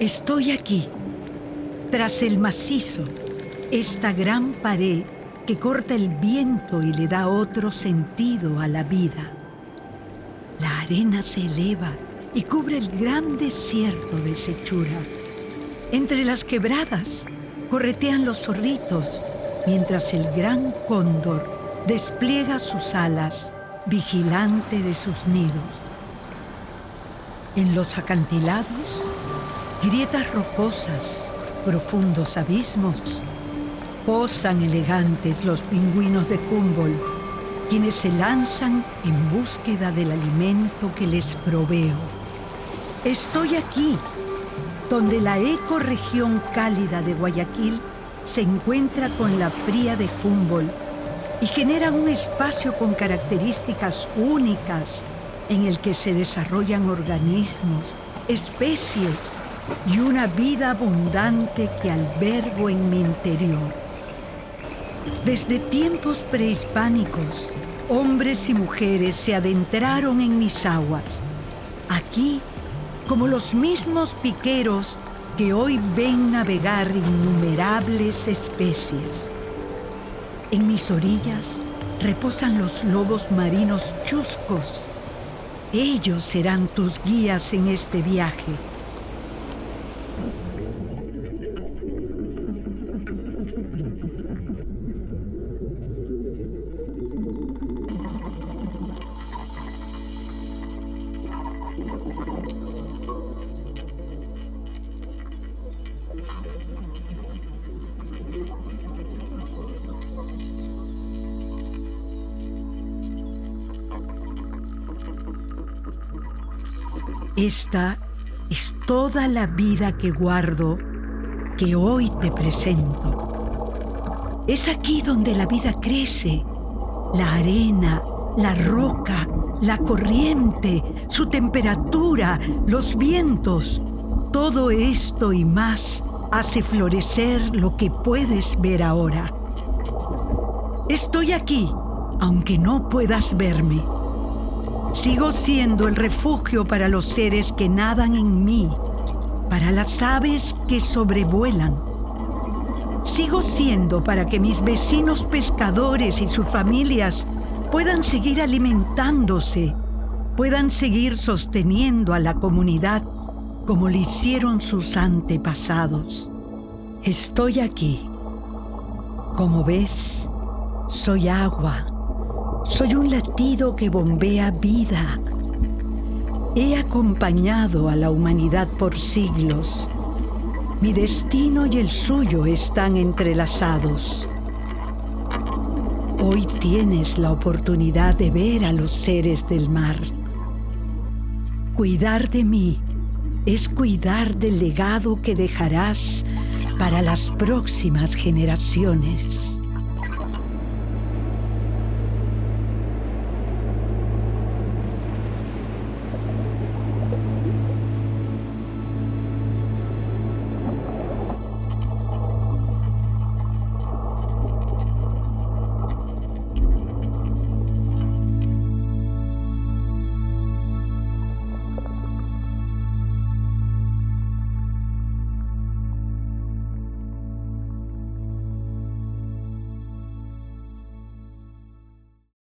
Estoy aquí, tras el macizo, esta gran pared que corta el viento y le da otro sentido a la vida. La arena se eleva y cubre el gran desierto de Sechura. Entre las quebradas corretean los zorritos, mientras el gran cóndor despliega sus alas, vigilante de sus nidos. En los acantilados, grietas rocosas, profundos abismos, posan elegantes los pingüinos de Humboldt, quienes se lanzan en búsqueda del alimento que les proveo. Estoy aquí, donde la ecorregión cálida de Guayaquil se encuentra con la fría de Humboldt y genera un espacio con características únicas en el que se desarrollan organismos, especies y una vida abundante que albergo en mi interior. Desde tiempos prehispánicos, hombres y mujeres se adentraron en mis aguas. Aquí, como los mismos piqueros que hoy ven navegar innumerables especies. En mis orillas reposan los lobos marinos chuscos. Ellos serán tus guías en este viaje. Esta es toda la vida que guardo, que hoy te presento. Es aquí donde la vida crece, la arena, la roca, la corriente, su temperatura, los vientos. Todo esto y más hace florecer lo que puedes ver ahora. Estoy aquí, aunque no puedas verme. Sigo siendo el refugio para los seres que nadan en mí, para las aves que sobrevuelan. Sigo siendo para que mis vecinos pescadores y sus familias puedan seguir alimentándose, puedan seguir sosteniendo a la comunidad como lo hicieron sus antepasados. Estoy aquí. Como ves, soy agua. Soy un latido que bombea vida. He acompañado a la humanidad por siglos. Mi destino y el suyo están entrelazados. Hoy tienes la oportunidad de ver a los seres del mar. Cuidar de mí es cuidar del legado que dejarás para las próximas generaciones.